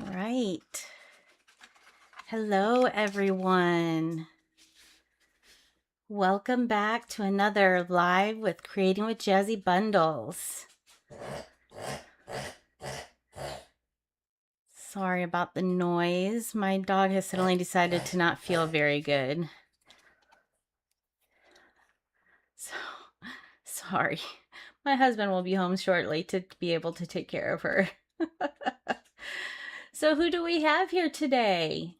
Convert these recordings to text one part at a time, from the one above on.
All right. Hello, everyone. Welcome back to another live with Creating with Jazzy Bundles. Sorry about the noise. My dog has suddenly decided to not feel very good. So, sorry. My husband will be home shortly to be able to take care of her. So who do we have here today?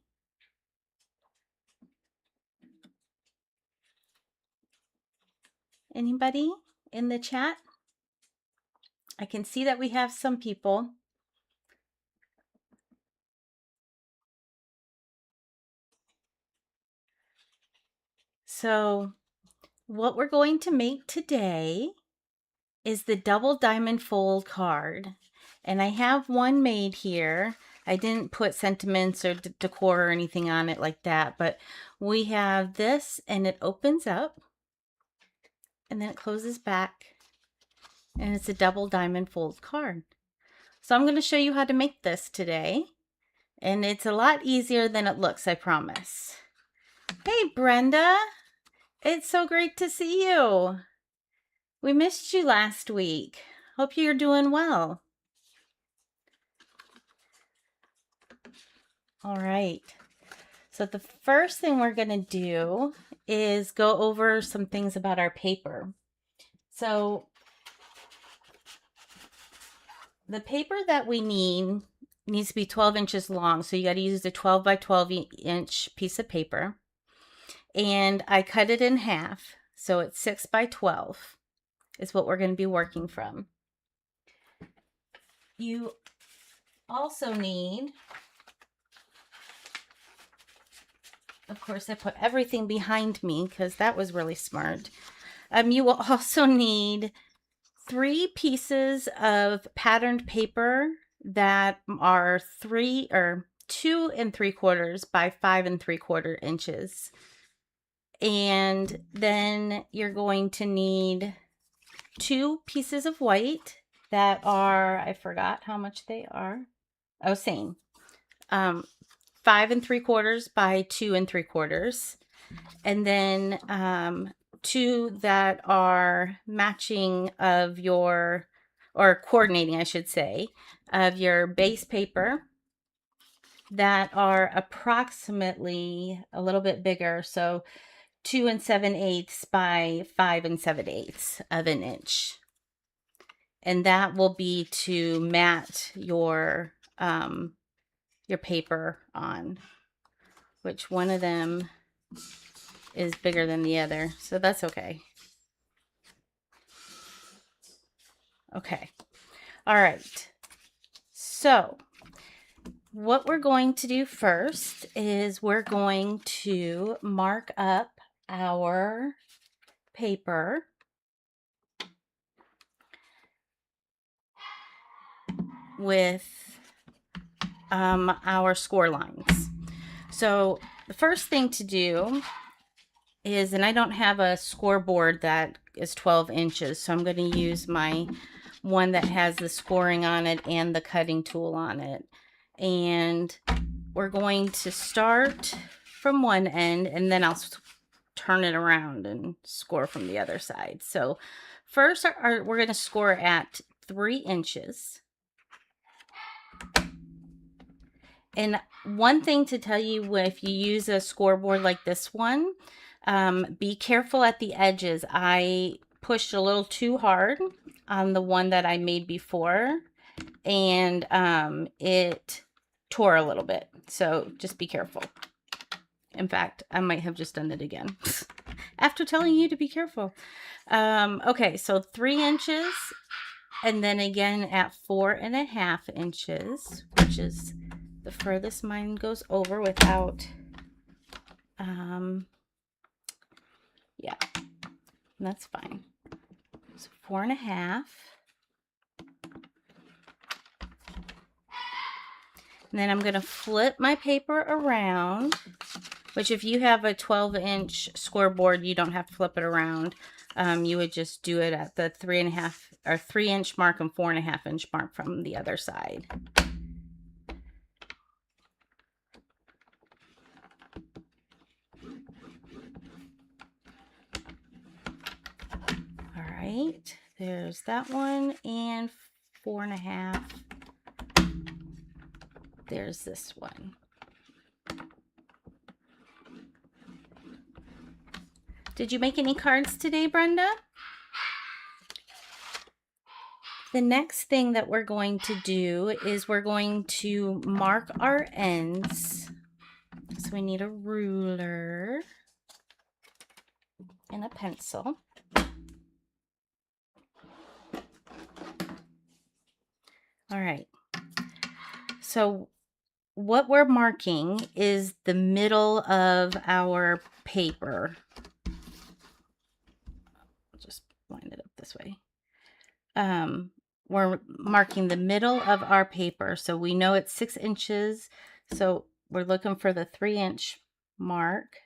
Anybody in the chat? I can see that we have some people. So what we're going to make today is the double diamond fold card. And I have one made here. I didn't put sentiments or decor or anything on it like that, but we have this and it opens up and then it closes back and it's a double diamond fold card. So I'm going to show you how to make this today. And it's a lot easier than it looks, I promise. Hey, Brenda. It's so great to see you. We missed you last week. Hope you're doing well. All right. So the first thing we're going to do is go over some things about our paper. So the paper that we need needs to be 12 inches long. So you got to use the 12 by 12 inch piece of paper. And I cut it in half. So it's 6 by 12 is what we're going to be working from. You also need, of course, I put everything behind me because that was really smart. You will also need 3 pieces of patterned paper that are 2 3/4 by 5 3/4 inches. And then you're going to need 2 pieces of white that are, I forgot how much they are. Oh, same. 5 3/4 by 2 3/4. And then 2 that are matching of your, or coordinating, I should say, of your base paper that are approximately a little bit bigger. So 2 7/8 by 5 7/8 of an inch. And that will be to mat your paper on, which one of them is bigger than the other, so that's okay. Okay, all right, so what we're going to do first is we're going to mark up our paper with our score lines. So the first thing to do is, and I don't have a scoreboard that is 12 inches, so I'm going to use my one that has the scoring on it and the cutting tool on it. And we're going to start from one end, and then I'll turn it around and score from the other side. So first we're going to score at 3 inches. And one thing to tell you, if you use a scoreboard like this one, be careful at the edges. I pushed a little too hard on the one that I made before, and it tore a little bit. So just be careful. In fact, I might have just done it again after telling you to be careful. Okay, so 3 inches, and then again at 4.5 inches, which is the furthest mine goes over without, yeah, that's fine. So 4.5. And then I'm going to flip my paper around, which if you have a 12-inch scoreboard, you don't have to flip it around. You would just do it at the 3.5 or 3-inch mark and 4.5-inch mark from the other side. All right, there's that one, and 4.5. There's this one. Did you make any cards today, Brenda? The next thing that we're going to do is we're going to mark our ends. So we need a ruler and a pencil. All right. So what we're marking is the middle of our paper. I'll just line it up this way. We're marking the middle of our paper. So we know it's 6 inches. So we're looking for the 3-inch mark.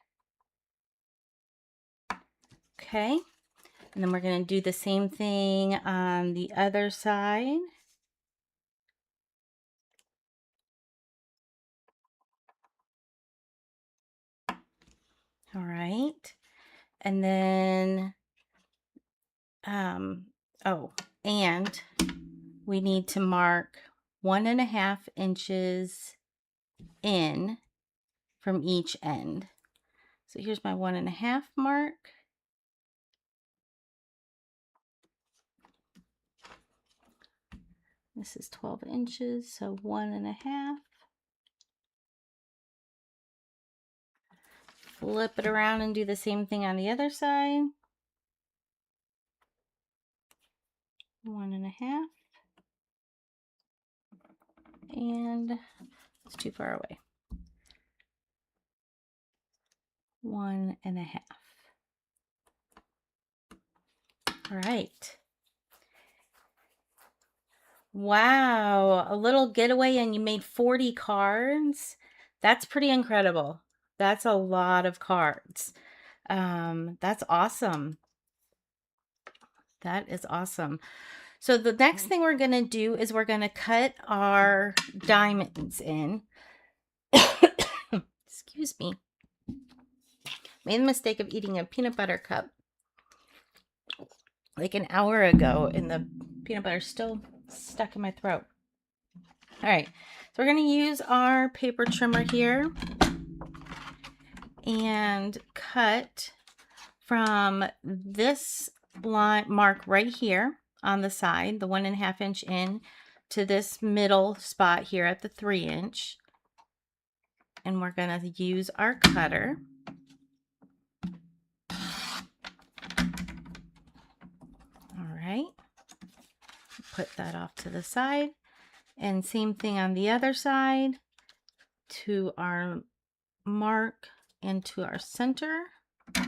Okay. And then we're going to do the same thing on the other side. All right. And then, oh, and we need to mark 1.5 inches in from each end. So here's my 1.5 mark. This is 12 inches, so 1.5. Flip it around and do the same thing on the other side. 1.5. And it's too far away. 1.5. All right. Wow, a little getaway and you made 40 cards. That's pretty incredible. That's a lot of cards. That's awesome. That is awesome. So the next thing we're going to do is we're going to cut our diamonds in. Excuse me. Made the mistake of eating a peanut butter cup like an hour ago, and the peanut butter is still stuck in my throat. All right, so we're going to use our paper trimmer here and cut from this line mark right here on the side, the 1.5 inch in, to this middle spot here at the 3 inch. And we're going to use our cutter. All right, put that off to the side. And same thing on the other side, to our mark and to our center. All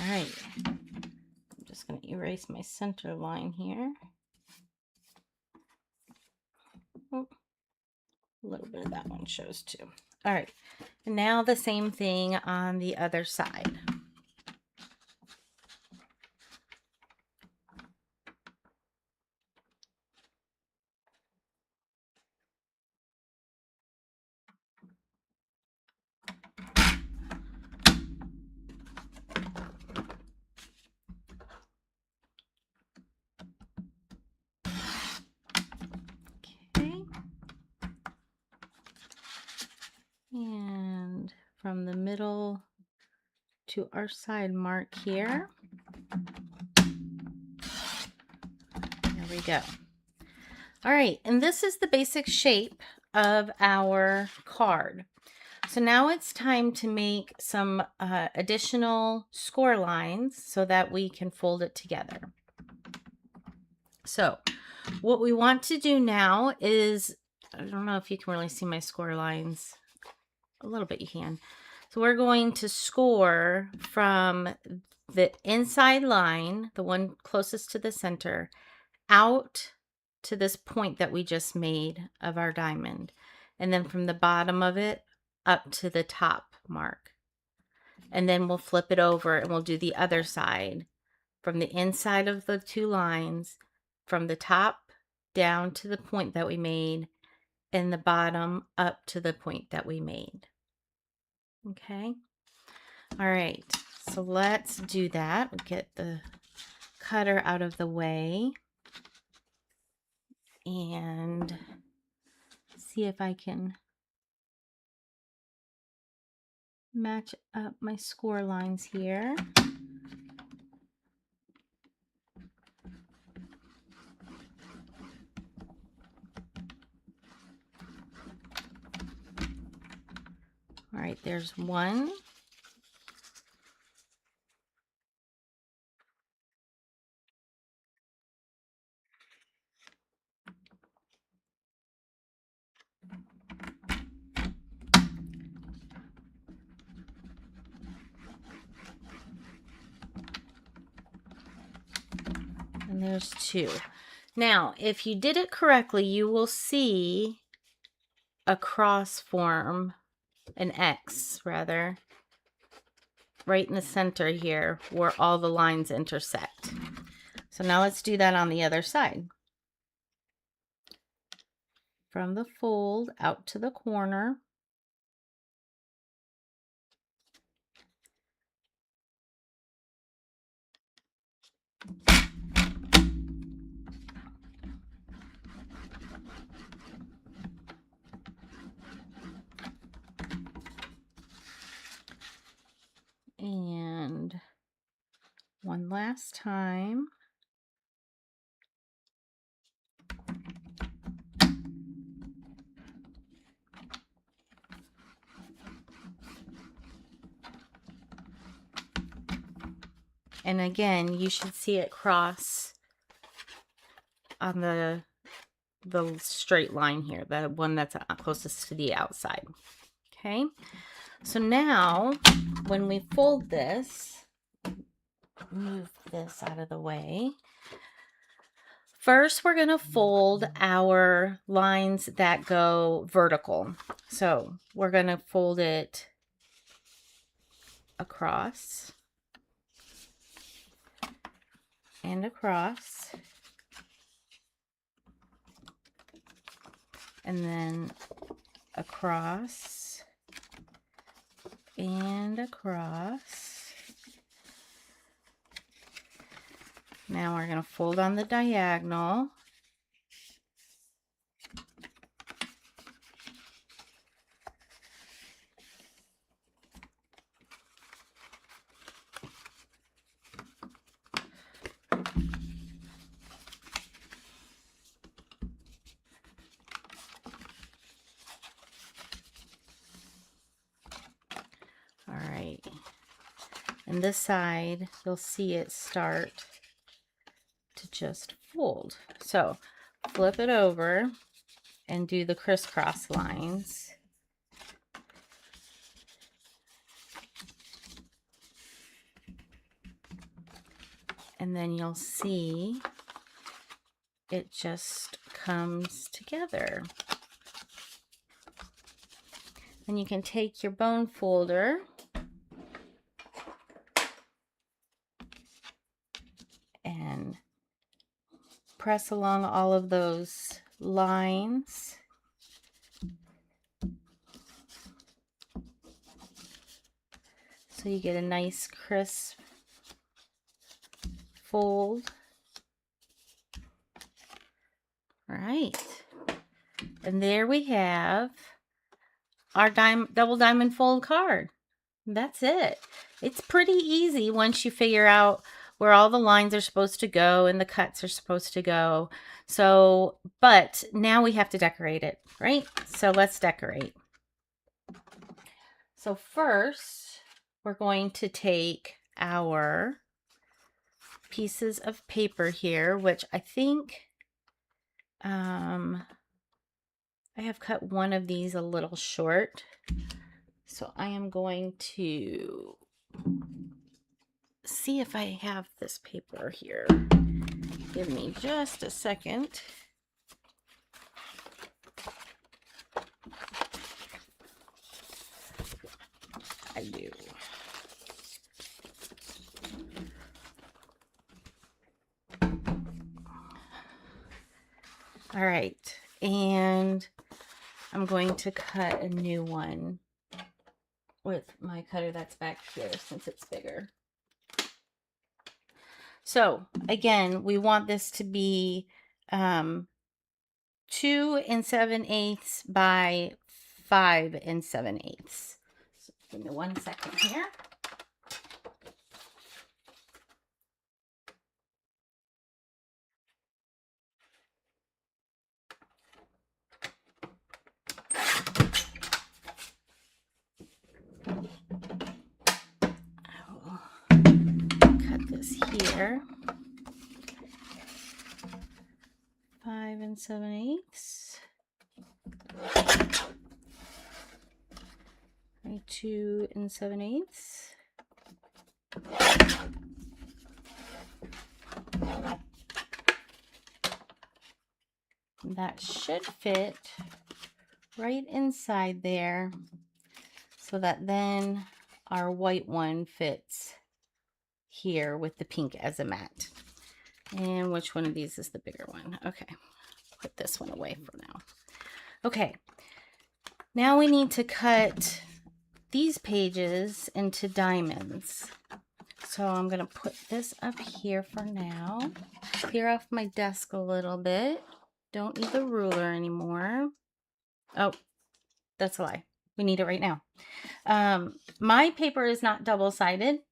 right, I'm just going to erase my center line here. Oh, a little bit of that one shows too. All right, and now the same thing on the other side. And from the middle to our side mark here. There we go. All right, and this is the basic shape of our card. So now it's time to make some additional score lines so that we can fold it together. So what we want to do now is, I don't know if you can really see my score lines. A little bit you can. So we're going to score from the inside line, the one closest to the center, out to this point that we just made of our diamond. And then from the bottom of it up to the top mark. And then we'll flip it over and we'll do the other side. From the inside of the two lines, from the top down to the point that we made, and the bottom up to the point that we made. Okay. All right. So let's do that. We'll get the cutter out of the way and see if I can match up my score lines here. All right, there's one. And there's two. Now, if you did it correctly, you will see a cross form, an X rather, right in the center here where all the lines intersect. So now let's do that on the other side. From the fold out to the corner. And one last time. And again, you should see it cross on the straight line here, the one that's closest to the outside. Okay, so now when we fold this, move this out of the way. First, we're going to fold our lines that go vertical. So we're going to fold it across and across, and then across and across. Now we're going to fold on the diagonal. All right. And this side, you'll see it start to just fold. So flip it over and do the crisscross lines. And then you'll see it just comes together. And you can take your bone folder and press along all of those lines. So you get a nice crisp fold. All right. And there we have our double diamond fold card. That's it. It's pretty easy once you figure out where all the lines are supposed to go and the cuts are supposed to go. So, but now we have to decorate it, right? So let's decorate. So first, we're going to take our pieces of paper here, which I think I have cut one of these a little short. So I am going to see if I have this paper here. Give me just a second. I do. All right, and I'm going to cut a new one with my cutter that's back here since it's bigger. So again, we want this to be 2 7/8 by 5 7/8. So give me 1 second here. Cut this here. 5 7/8. 2 7/8. That should fit right inside there, so that then our white one fits here with the pink as a mat. And which one of these is the bigger one? Okay, put this one away for now. Okay, now we need to cut these pages into diamonds. So I'm going to put this up here for now. Clear off my desk a little bit. Don't need the ruler anymore. Oh, that's a lie. We need it right now. My paper is not double-sided,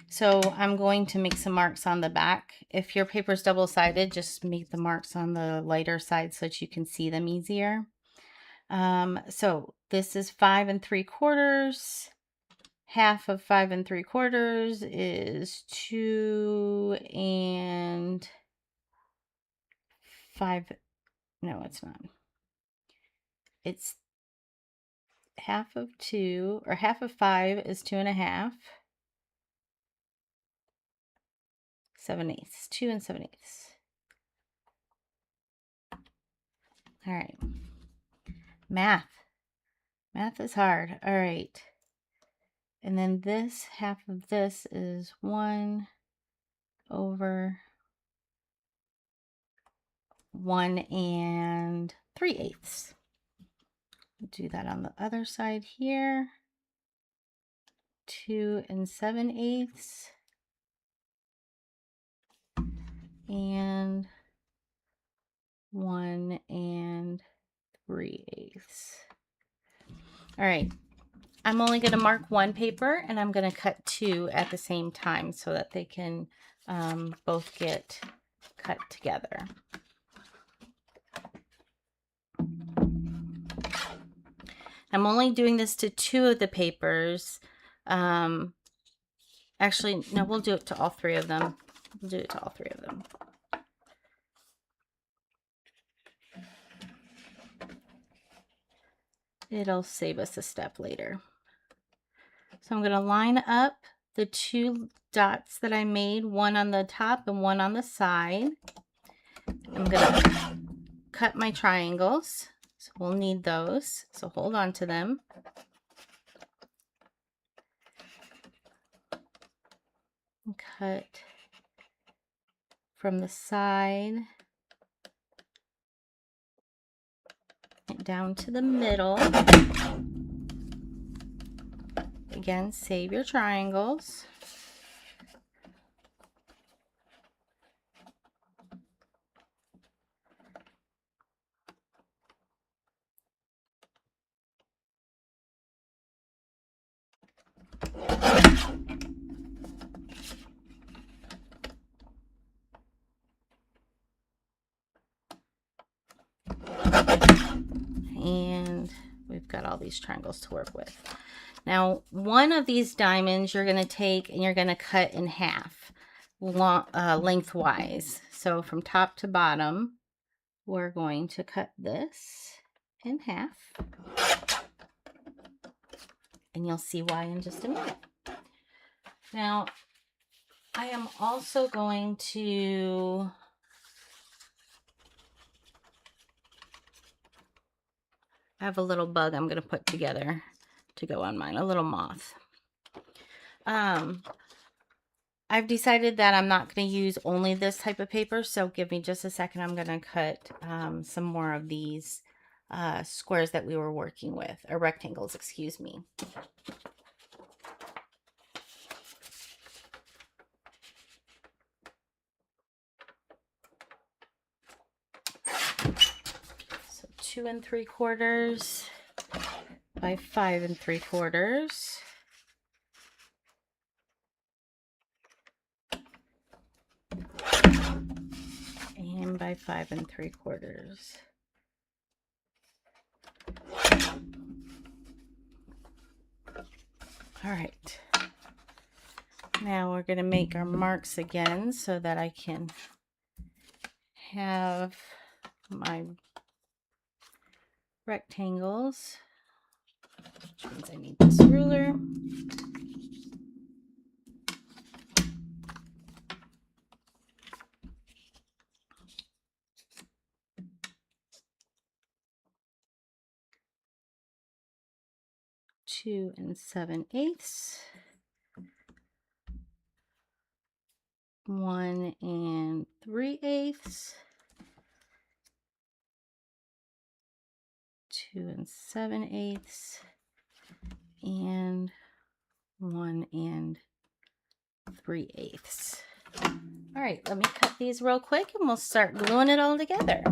so I'm going to make some marks on the back. If your paper is double-sided, just make the marks on the lighter side so that you can see them easier. So this is 5 3/4. Half of 5 3/4 is 2 5. No, it's not. It's half of 2, or half of 5 is 2 1/2. 7/8. 2 7/8. All right. Math. Math is hard. All right. And then this half of this is 1 over 1 3/8. Do that on the other side here. 2 7/8. And 1 3/8. All right. I'm only going to mark one paper, and I'm going to cut two at the same time so that they can both get cut together. I'm only doing this to two of the papers. Actually, no, we'll do it to all three of them. We'll do it to all three of them. It'll save us a step later. So I'm going to line up the two dots that I made, one on the top and one on the side. I'm going to cut my triangles. So we'll need those. So hold on to them. And cut from the side down to the middle. Again, save your triangles. And we've got all these triangles to work with. Now, one of these diamonds you're going to take and you're going to cut in half, lengthwise. So from top to bottom, we're going to cut this in half. And you'll see why in just a minute. Now, I am also going to have a little bug I'm going to put together to go on mine, a little moth. I've decided that I'm not going to use only this type of paper, so give me just a second. I'm going to cut some more of these squares that we were working with, or rectangles, excuse me. So 2 3/4 by 5 3/4. And by 5 3/4. All right. Now we're going to make our marks again so that I can have my rectangles, which means I need this ruler. Two 7/8. 1 3/8. 2 7/8. And 1 3/8. All right, let me cut these real quick and we'll start gluing it all together.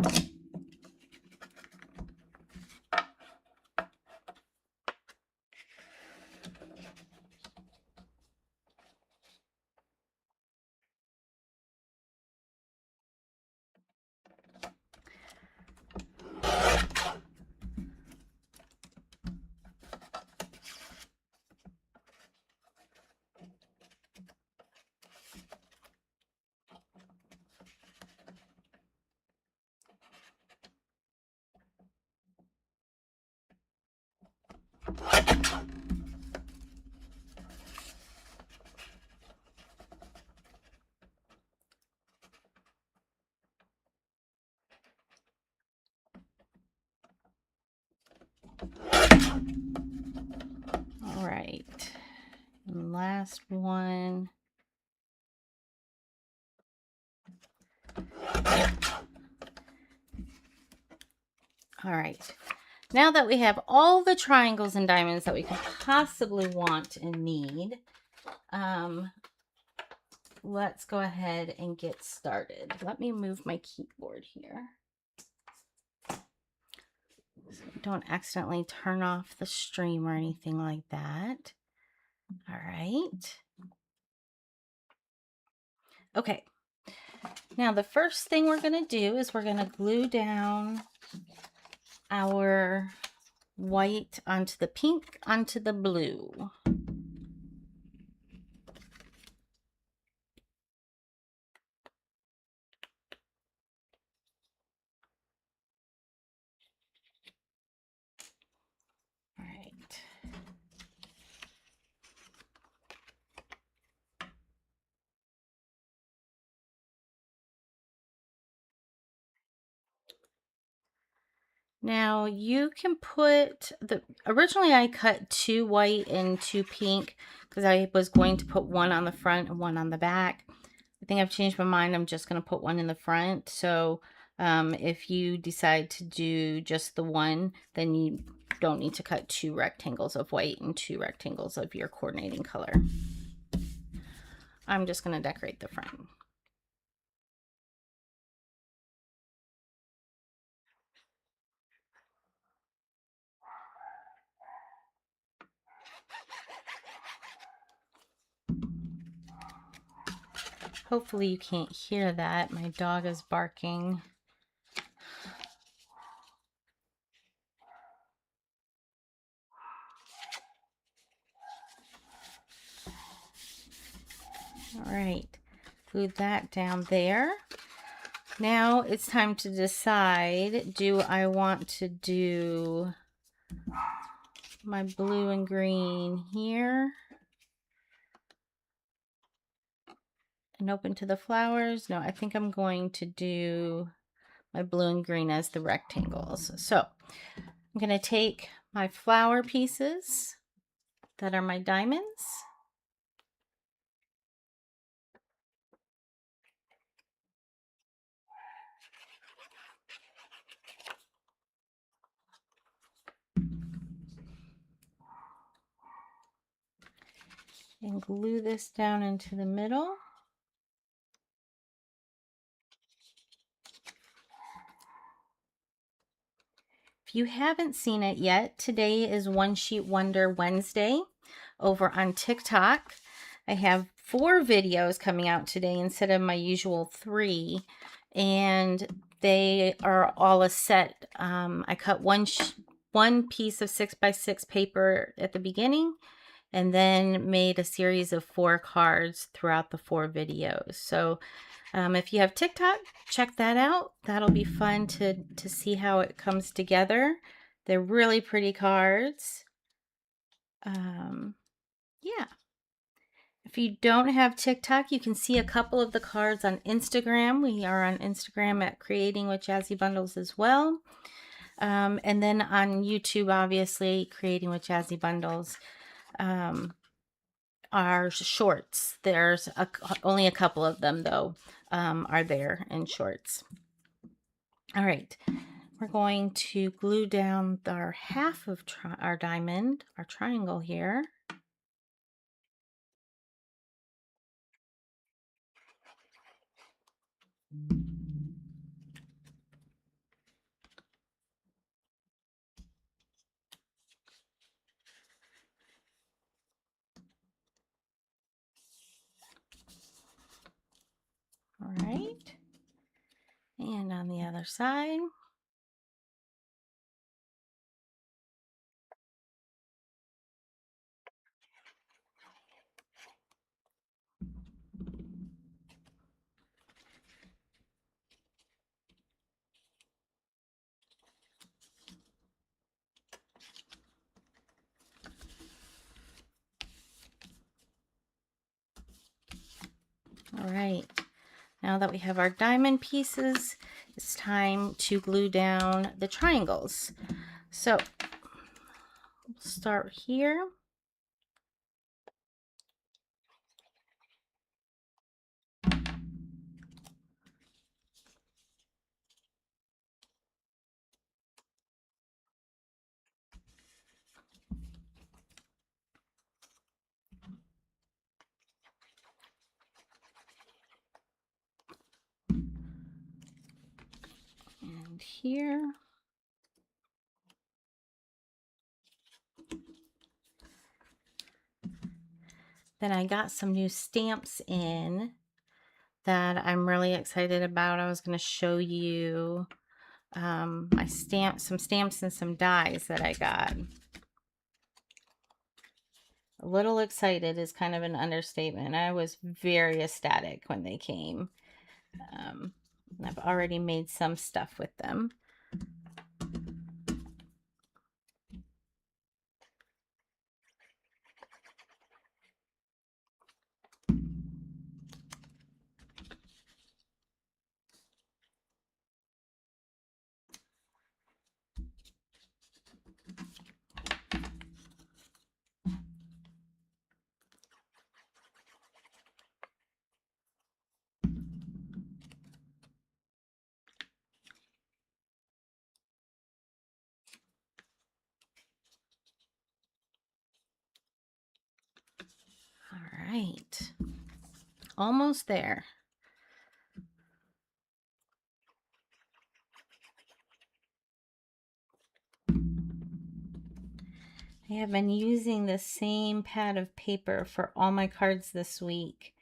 All right. And last one. All right. Now that we have all the triangles and diamonds that we could possibly want and need, let's go ahead and get started. Let me move my keyboard here so don't accidentally turn off the stream or anything like that. All right. Okay. Now the first thing we're going to do is we're going to glue down our white onto the pink onto the blue. All right. Now you can put originally I cut 2 white and 2 pink because I was going to put one on the front and one on the back. I think I've changed my mind. I'm just going to put one in the front. So if you decide to do just the one, then you don't need to cut 2 rectangles of white and 2 rectangles of your coordinating color. I'm just going to decorate the front. Hopefully you can't hear that. My dog is barking. All right, glue that down there. Now it's time to decide, do I want to do my blue and green here and open to the flowers? No, I think I'm going to do my blue and green as the rectangles. So I'm going to take my flower pieces that are my diamonds. And glue this down into the middle. If you haven't seen it yet, today is One Sheet Wonder Wednesday over on TikTok. I have 4 videos coming out today instead of my usual 3, and they are all a set. I cut one piece of 6x6 paper at the beginning, and then made a series of 4 cards throughout the 4 videos. So if you have TikTok, check that out. That'll be fun to see how it comes together. They're really pretty cards. Yeah. If you don't have TikTok, you can see a couple of the cards on Instagram. We are on Instagram at Creating with Jazzy Bundles as well. And then on YouTube, obviously, Creating with Jazzy Bundles. Our shorts. There's only a couple of them, though, are there in shorts. All right. We're going to glue down our half of our diamond, our triangle here. All right. And on the other side. All right. Now that we have our diamond pieces, it's time to glue down the triangles. So Start here. And here. Then I got some new stamps in that I'm really excited about. I was going to show you my some stamps and some dies that I got. A little excited is kind of an understatement. I was very ecstatic when they came. I've already made some stuff with them. All right, almost there. I have been using the same pad of paper for all my cards this week.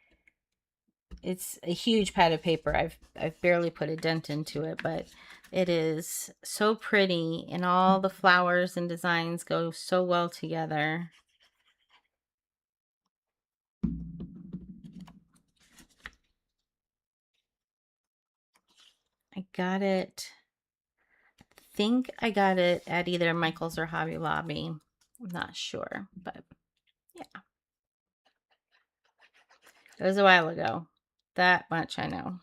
It's a huge pad of paper. I've barely put a dent into it, but it is so pretty, and all the flowers and designs go so well together. I got it. I think I got it at either Michael's or Hobby Lobby. I'm not sure, but yeah. It was a while ago. That much I know.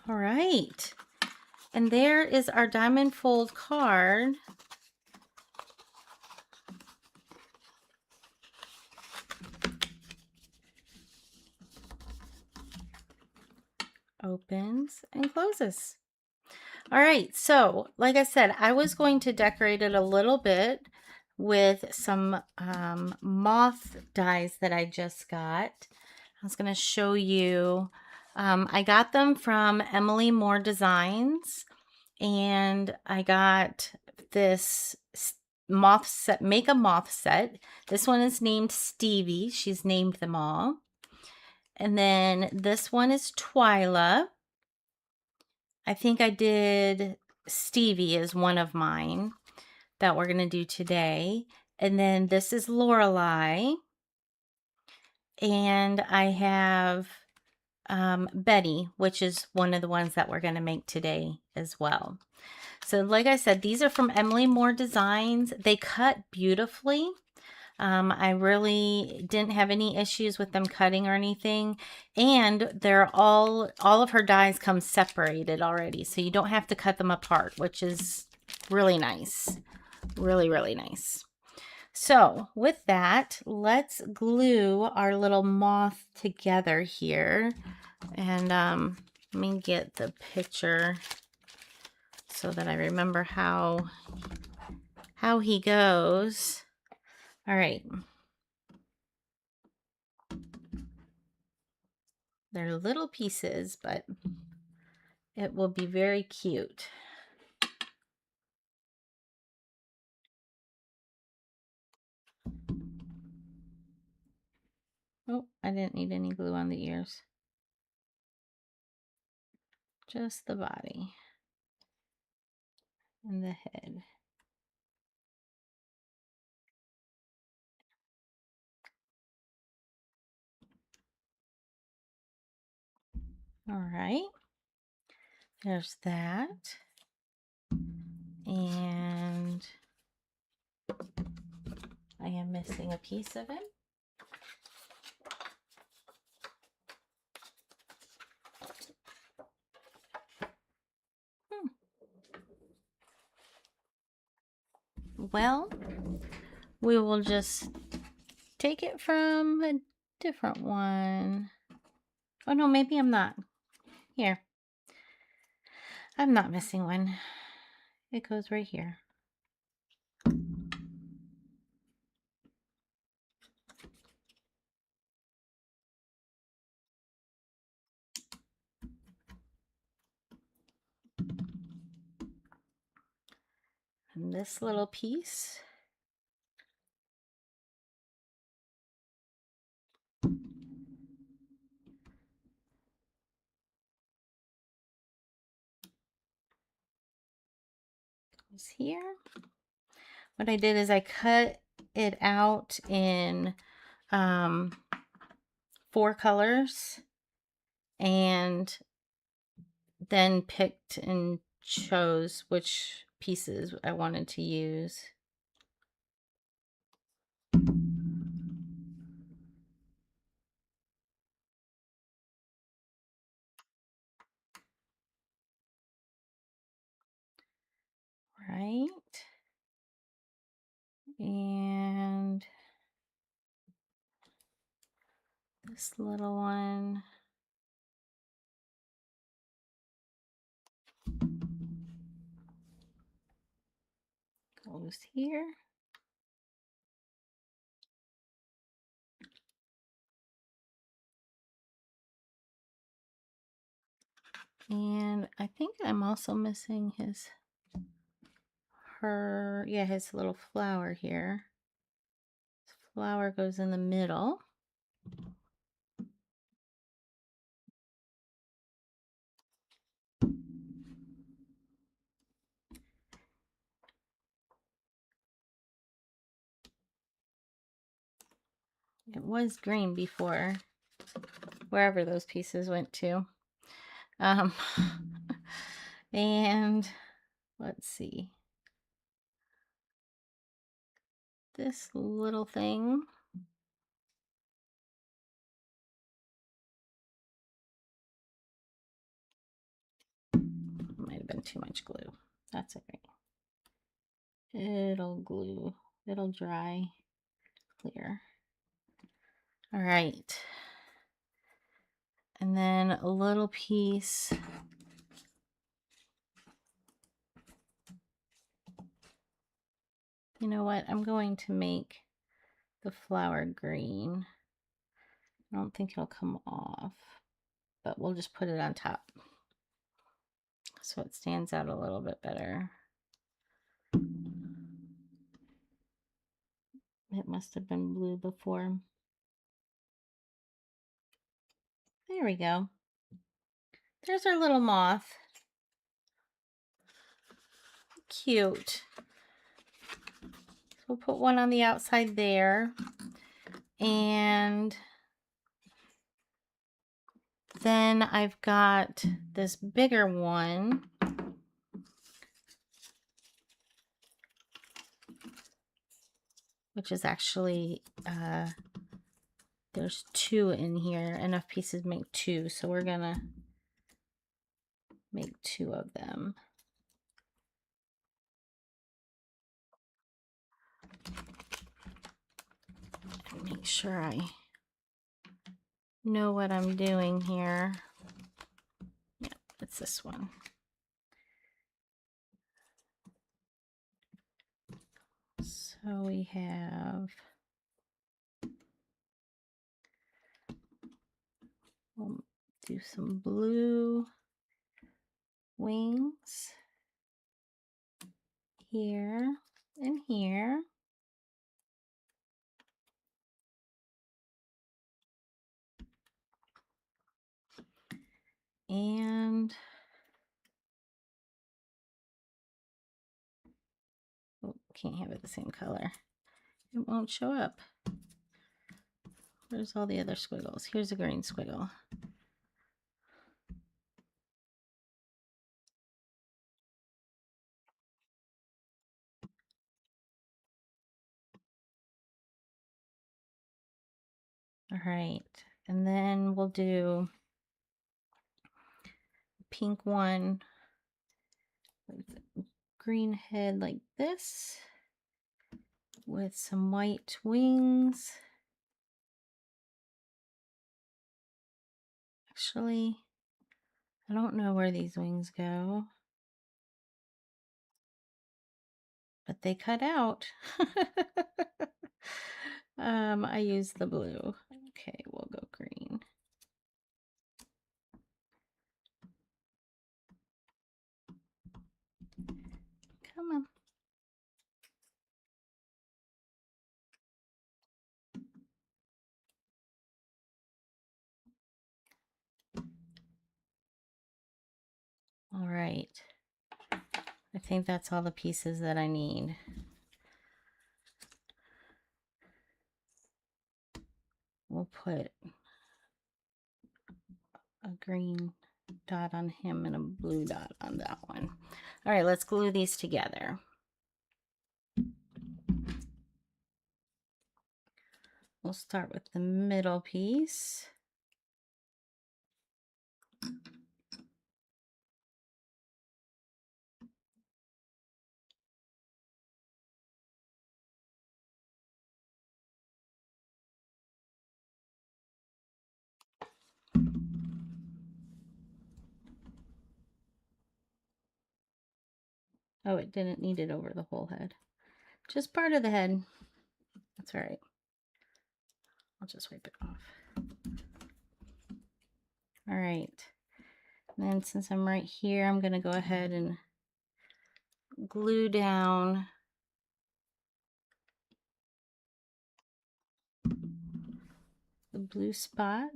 All right. And there is our diamond fold card. Opens and closes. All right, so like I said, I was going to decorate it a little bit with some moth dies that I just got. I was going to show you. I got them from Emily Moore Designs, and I got this moth set, make a moth set. This one is named Stevie. She's named them all. And then this one is Twyla. I think I did Stevie as one of mine that we're going to do today. And then this is Lorelei. And I have Betty, which is one of the ones that we're going to make today as well. So like I said, these are from Emily Moore Designs. They cut beautifully. I really didn't have any issues with them cutting or anything. And they're all of her dies come separated already. So you don't have to cut them apart, which is really nice. Really, really nice. So with that, let's glue our little moth together here. And let me get the picture so that I remember how he goes. All right. They're little pieces, but it will be very cute. Oh, I didn't need any glue on the ears. Just the body and the head. All right. There's that. And I am missing a piece of it. we will just take it from a different one. Oh no, maybe I'm not. Here. I'm not missing one. It goes right here. And this little piece goes here. What I did is I cut it out in 4 colors and then picked and chose which pieces I wanted to use. Right. And this little one goes here. And I think I'm also missing his little flower here. His flower goes in the middle. It was green before, wherever those pieces went to. And let's see. This little thing might have been too much glue. That's okay. It'll glue. It'll dry clear. All right. And then a little piece. You know what? I'm going to make the flower green. I don't think it'll come off, but we'll just put it on top so it stands out a little bit better. It must have been blue before. There we go. There's our little moth. Cute. So we'll put one on the outside there. And then I've got this bigger one. Which is actually, there's 2 in here. Enough pieces make 2. So we're going to make 2 of them. Make sure I know what I'm doing here. Yep, it's this one. So we have, we'll do some blue wings here and here. And oh, can't have it the same color. It won't show up. Where's all the other squiggles? Here's a green squiggle. All right, and then we'll do a pink one with a green head like this. with some white wings. Actually, I don't know where these wings go, but they cut out. I used the blue. Okay, we'll go green. Come on. All right. I think that's all the pieces that I need. We'll put a green dot on him and a blue dot on that one. All right, let's glue these together. We'll start with the middle piece. Oh, it didn't need it over the whole head. Just part of the head. That's all right. I'll just wipe it off. All right. And then since I'm right here, I'm going to go ahead and glue down the blue spot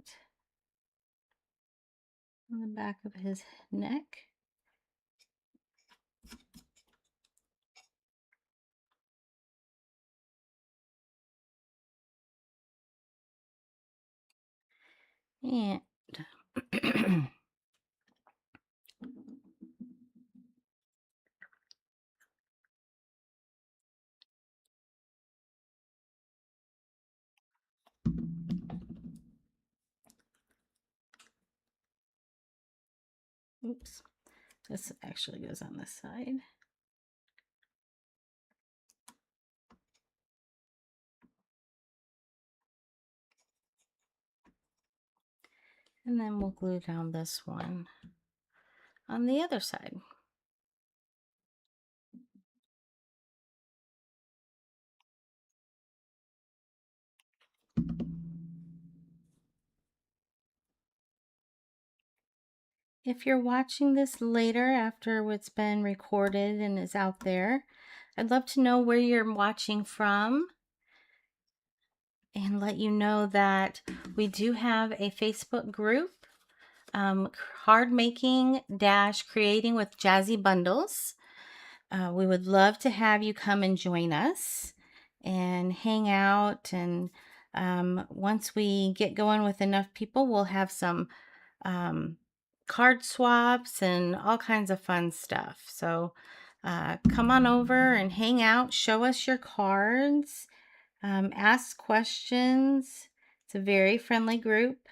on the back of his neck. And oops, this actually goes on this side. And then we'll glue down this one on the other side. If you're watching this later after it's been recorded and is out there, I'd love to know where you're watching from and let you know that we do have a Facebook group, Card Making - Creating with Jazzy Bundles. We would love to have you come and join us and hang out. And once we get going with enough people, we'll have some card swaps and all kinds of fun stuff. So come on over and hang out, show us your cards, ask questions. It's a very friendly group,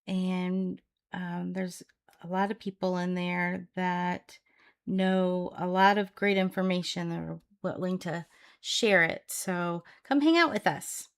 and there's a lot of people in there that know a lot of great information. They're willing to share it. So come hang out with us.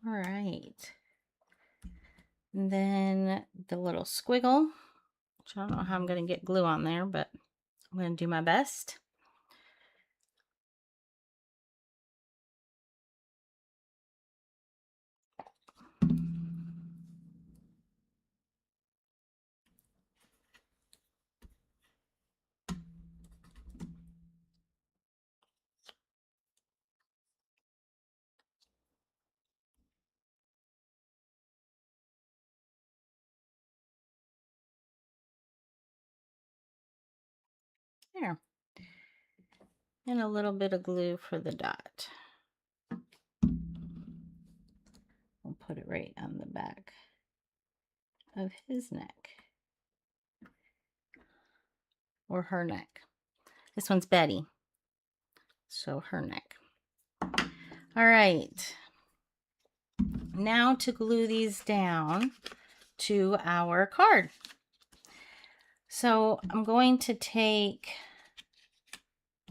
All right. And then the little squiggle, which I don't know how I'm going to get glue on there, but I'm going to do my best. There. And a little bit of glue for the dot. We'll put it right on the back of his neck. Or her neck. This one's Betty. So her neck. All right. Now to glue these down to our card. So I'm going to take,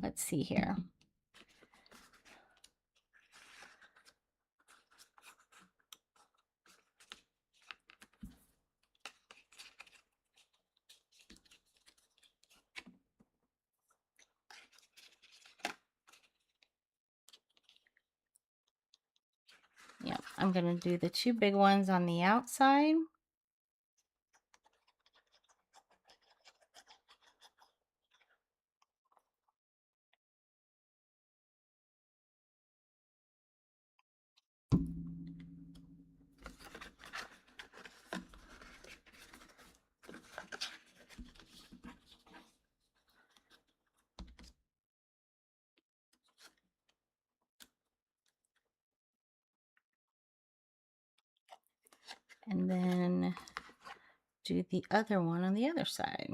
let's see here. Yep, I'm going to do the two big ones on the outside. And then do the other one on the other side.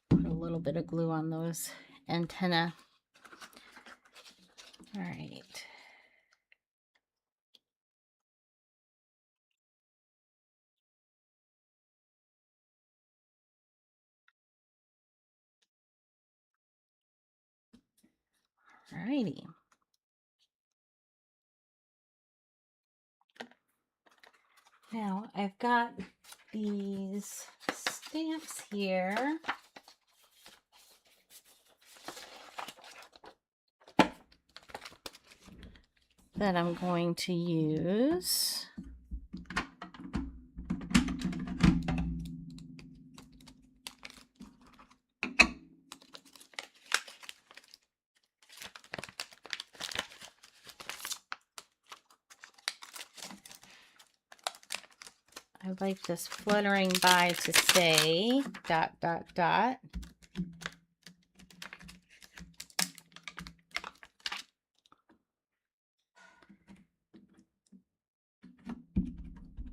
Put a little bit of glue on those antenna. All right. All righty. Now I've got these stamps here. That I'm going to use. I like this fluttering by to say ...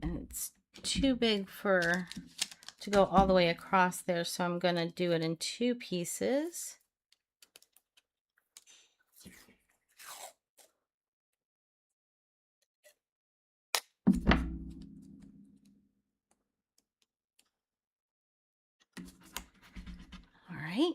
And it's too big to go all the way across there, so I'm going to do it in two pieces. All right.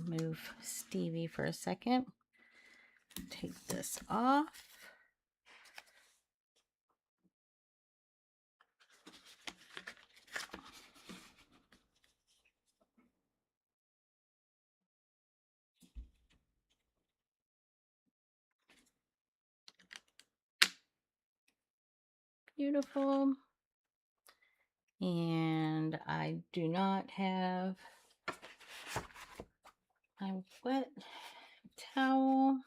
Move Stevie for a second. Take this off. Beautiful. And I do not have my wet towel.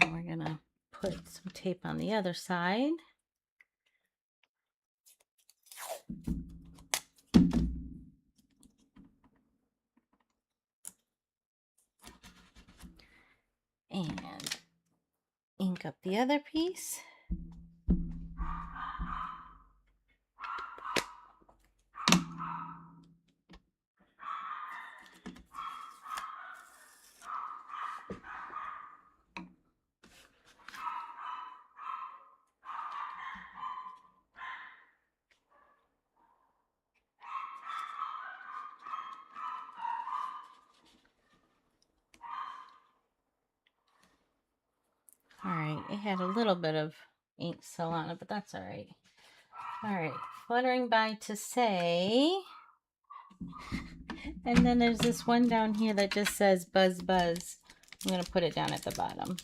Now we're gonna put some tape on the other side. And ink up the other piece. All right, it had a little bit of ink still on it, but that's all right. All right, fluttering by to say, and then there's this one down here that just says buzz buzz. I'm gonna put it down at the bottom.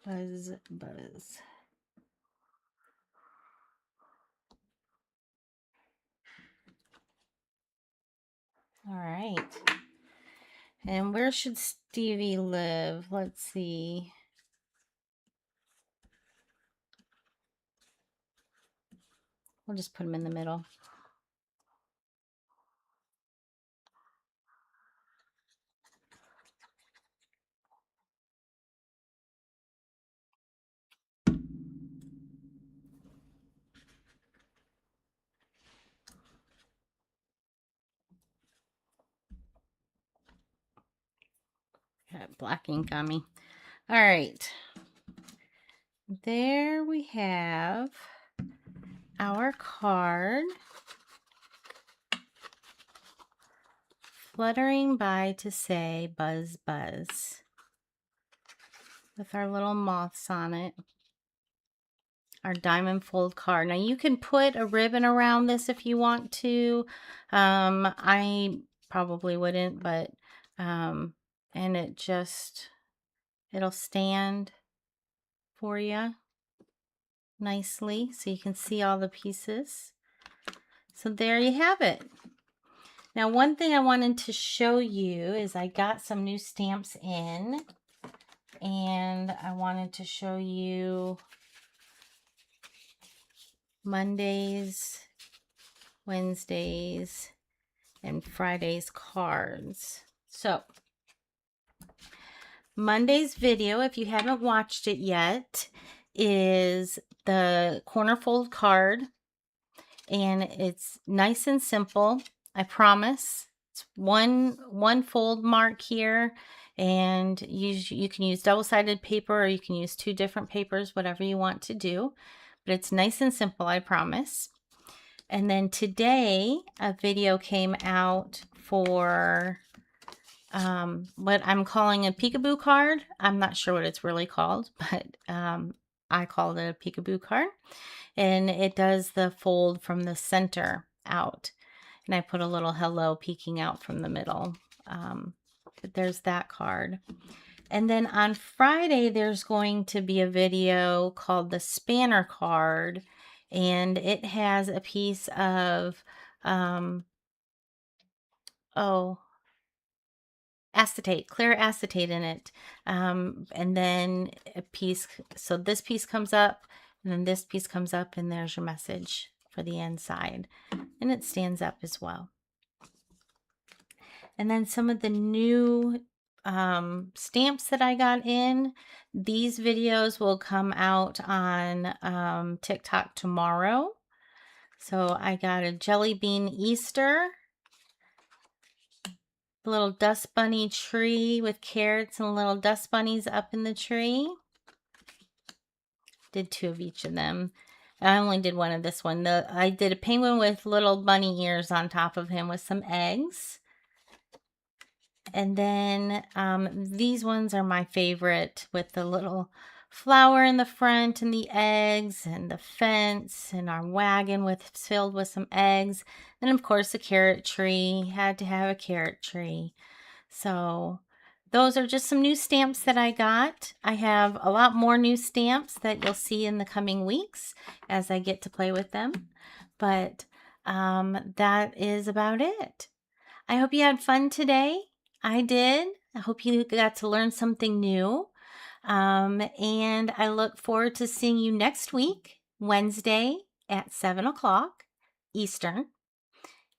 Buzz buzz. All right. And where should Stevie live? Let's see. We'll just put him in the middle. Got black ink on me. All right. There we have our card. Fluttering by to say buzz buzz. With our little moths on it. Our diamond fold card. Now you can put a ribbon around this if you want to. I probably wouldn't, but and it'll stand for you nicely so you can see all the pieces. So there you have it. Now one thing I wanted to show you is I got some new stamps in, and I wanted to show you Mondays, Wednesdays, and Friday's cards. So Monday's video, if you haven't watched it yet, is the corner fold card, and it's nice and simple. I promise. It's one fold mark here, and you can use double-sided paper, or you can use two different papers, whatever you want to do. But it's nice and simple, I promise. And then today, a video came out for what I'm calling a peekaboo card. I'm not sure what it's really called, but I called it a peekaboo card. And it does the fold from the center out. And I put a little hello peeking out from the middle. But there's that card. And then on Friday, there's going to be a video called the Spanner card. And it has a piece of, acetate, clear acetate in it. And then a piece, so this piece comes up, and then this piece comes up, and there's your message for the inside. And it stands up as well. And then some of the new stamps that I got in, these videos will come out on TikTok tomorrow. So I got a jelly bean Easter, a little dust bunny tree with carrots and little dust bunnies up in the tree. Did two of each of them. I only did one of this one. I did a penguin with little bunny ears on top of him with some eggs. And then these ones are my favorite, with the little flower in the front and the eggs and the fence and our wagon filled with some eggs. And of course, a carrot tree. Had to have a carrot tree. So those are just some new stamps that I got. I have a lot more new stamps that you'll see in the coming weeks as I get to play with them. But that is about it. I hope you had fun today. I did. I hope you got to learn something new. And I look forward to seeing you next week, Wednesday at 7 o'clock Eastern.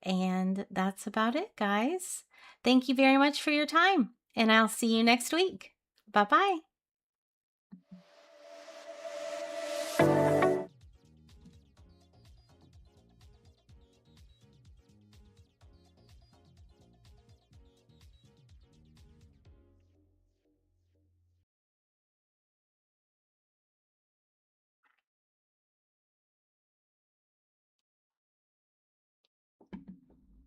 And that's about it, guys. Thank you very much for your time, and I'll see you next week. Bye-bye.